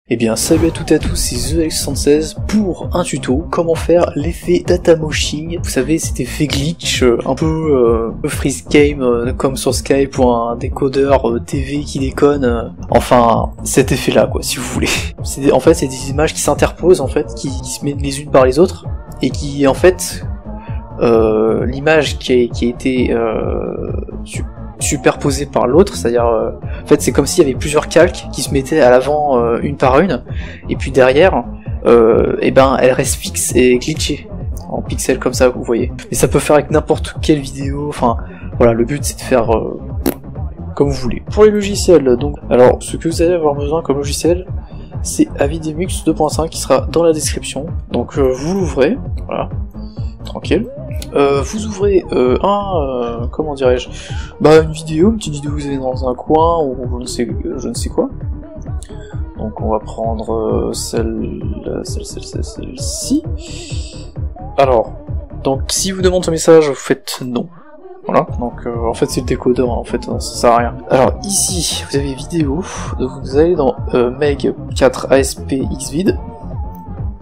Eh bien salut à toutes et à tous, c'est TheAlex76 pour un tuto comment faire l'effet data moshing. Vous savez, cet effet glitch un peu freeze game comme sur Skype ou un décodeur TV qui déconne. Enfin, cet effet là quoi, si vous voulez. En fait c'est des images qui s'interposent en fait, qui se mettent les unes par les autres et qui en fait l'image qui a été superposée par l'autre, c'est-à-dire en fait c'est comme s'il y avait plusieurs calques qui se mettaient à l'avant une par une, et puis derrière et ben elle reste fixe et glitchée en pixels comme ça, vous voyez. Et ça peut faire avec n'importe quelle vidéo, enfin voilà, le but c'est de faire comme vous voulez. Pour les logiciels, donc, alors ce que vous allez avoir besoin comme logiciel, c'est Avidemux 2.5 qui sera dans la description. Donc vous l'ouvrez, voilà, tranquille. Vous ouvrez comment dirais-je, une vidéo, une petite vidéo que vous avez dans un coin ou je ne sais quoi. Donc on va prendre celle-ci. Alors, donc si vous demande ce message, vous faites non. Voilà, donc en fait c'est le décodeur, en fait ça sert à rien. Alors ici vous avez vidéo, donc vous allez dans Meg 4 ASP Xvid.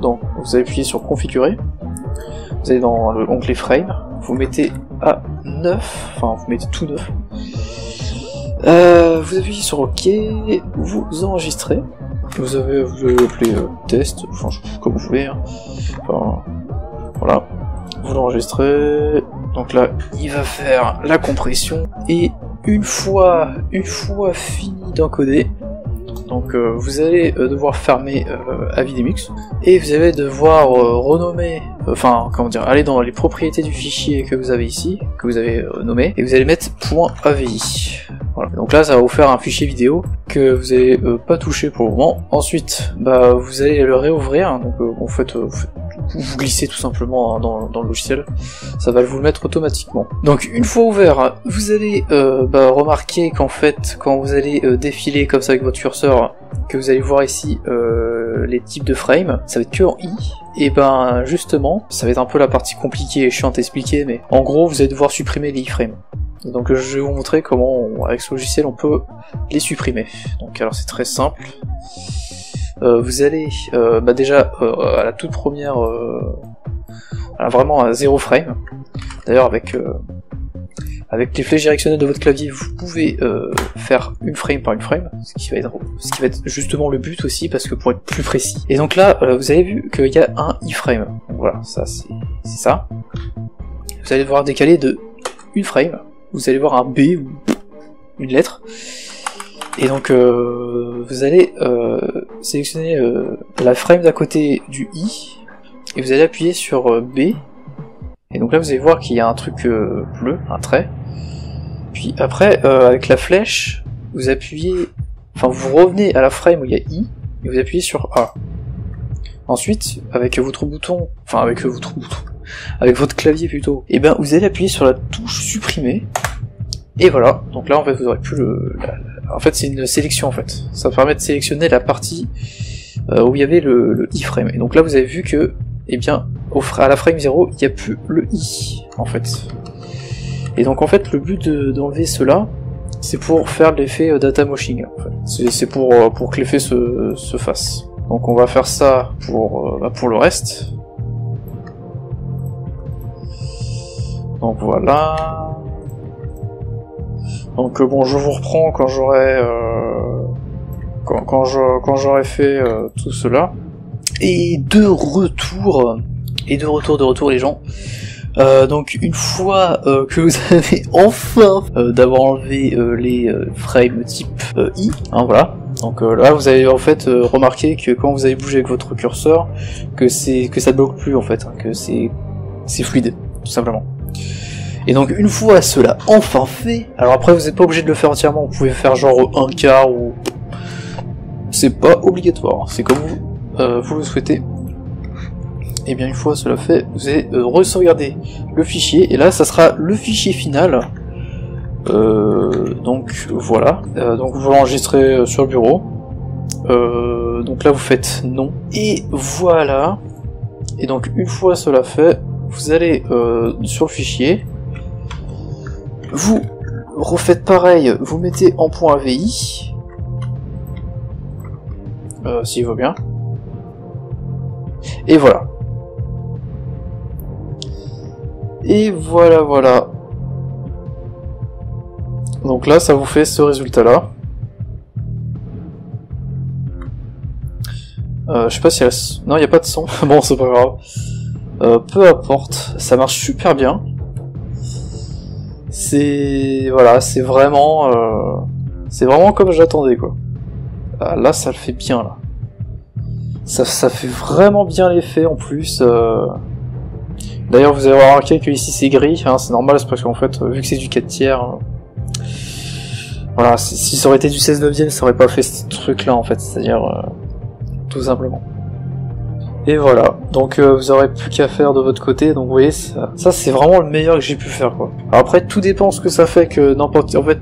Donc vous allez appuyer sur configurer. Vous allez dans l'onglet frame, vous mettez à 9, enfin vous mettez tout neuf. Vous appuyez sur OK, vous enregistrez. Vous allez l'appeler test, enfin comme vous voulez. Hein. Enfin, voilà, vous l'enregistrez. Donc là, il va faire la compression et une fois fini d'encoder. Donc vous allez devoir fermer Avidemux et vous allez devoir renommer, aller dans les propriétés du fichier que vous avez ici, que vous avez nommé, et vous allez mettre .avi. Voilà. Donc là ça va vous faire un fichier vidéo que vous n'allez pas toucher pour le moment. Ensuite vous allez le réouvrir, donc vous glissez tout simplement dans le logiciel, ça va vous le mettre automatiquement. Donc une fois ouvert, vous allez remarquer qu'en fait quand vous allez défiler comme ça avec votre curseur, que vous allez voir ici les types de frames, ça va être que en i, et justement ça va être un peu la partie compliquée et chiante à expliquer, mais en gros vous allez devoir supprimer les iframes. Donc je vais vous montrer comment avec ce logiciel on peut les supprimer. Donc alors c'est très simple. Vous allez déjà à la toute première, vraiment à 0 frame. D'ailleurs avec les flèches directionnelles de votre clavier, vous pouvez faire une frame par une frame, ce qui va être justement le but aussi, parce que pour être plus précis. Et donc là, vous avez vu qu'il y a un iframe. Donc voilà, ça c'est ça. Vous allez devoir décaler de une frame. Vous allez voir un B ou une lettre. Et donc vous allez sélectionner la frame d'à côté du i, et vous allez appuyer sur B, et donc là vous allez voir qu'il y a un truc bleu, un trait. Puis après avec la flèche, vous appuyez, vous revenez à la frame où il y a i, et vous appuyez sur A. Ensuite, avec votre clavier plutôt, et vous allez appuyer sur la touche supprimer. Et voilà, donc là en fait vous aurez plus en fait c'est une sélection en fait. Ça permet de sélectionner la partie où il y avait le iframe. Et donc là vous avez vu que, à la frame 0, il n'y a plus le i en fait. Et donc en fait le but d'enlever cela, c'est pour faire l'effet data moshing en fait. C'est pour que l'effet se fasse. Donc on va faire ça pour le reste. Donc voilà. Donc je vous reprends quand j'aurai fait tout cela. Et de retour les gens. Donc une fois que vous avez enfin d'avoir enlevé les frames type i, voilà. Donc là vous avez en fait remarqué que quand vous avez bougé avec votre curseur, que ça ne bloque plus en fait, que c'est fluide, tout simplement. Et donc une fois cela enfin fait, alors après vous n'êtes pas obligé de le faire entièrement, vous pouvez faire genre un quart ou... C'est pas obligatoire, c'est comme vous le souhaitez. Et bien une fois cela fait, vous allez re-sauvegarder le fichier, et là ça sera le fichier final. Donc voilà, donc vous l'enregistrez sur le bureau. Donc là vous faites non, et voilà. Et donc une fois cela fait, vous allez sur le fichier, vous refaites pareil, vous mettez en .avi, s'il veut bien. Et voilà. Et voilà, voilà. Donc là, ça vous fait ce résultat-là. Je sais pas si non, il n'y a pas de son. Bon, c'est pas grave. Peu importe, ça marche super bien. Voilà, c'est vraiment comme j'attendais, quoi. Ah, là, ça le fait bien, là. Ça fait vraiment bien l'effet, en plus. D'ailleurs, vous allez remarquer que ici c'est gris, hein, c'est normal, c'est parce qu'en fait, vu que c'est du 4/3, voilà, si ça aurait été du 16/9, ça aurait pas fait ce truc-là, en fait, c'est-à-dire, tout simplement. Et voilà, donc vous aurez plus qu'à faire de votre côté, donc vous voyez, ça c'est vraiment le meilleur que j'ai pu faire, quoi. Alors après, tout dépend ce que ça fait, que n'importe... En fait,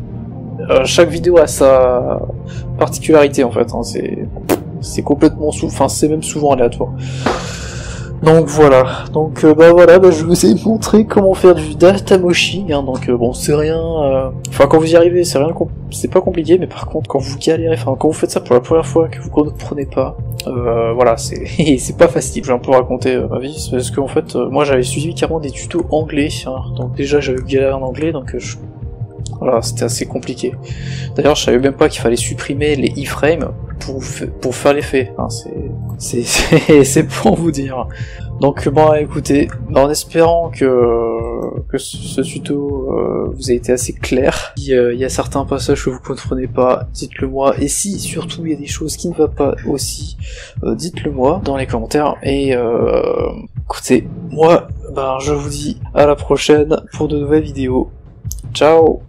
chaque vidéo a sa particularité, en fait, hein, c'est complètement enfin, c'est même souvent aléatoire. Donc voilà, donc voilà, je vous ai montré comment faire du data moshing, hein, donc bon, c'est rien, enfin quand vous y arrivez, c'est pas compliqué, mais par contre quand vous galérez, enfin quand vous faites ça pour la première fois, que vous comprenez pas, voilà, c'est pas facile. Je vais un peu raconter ma vie, parce qu'en fait, moi j'avais suivi carrément des tutos anglais, hein, donc déjà j'avais galéré en anglais, donc voilà, c'était assez compliqué. D'ailleurs, je savais même pas qu'il fallait supprimer les iframes pour faire l'effet, hein, c'est pour vous dire. Donc bon, écoutez, en espérant que ce tuto vous a été assez clair. Il y a certains passages que vous comprenez pas, dites-le moi, et si surtout il y a des choses qui ne vont pas aussi, dites-le moi dans les commentaires, et écoutez, moi, je vous dis à la prochaine pour de nouvelles vidéos. Ciao.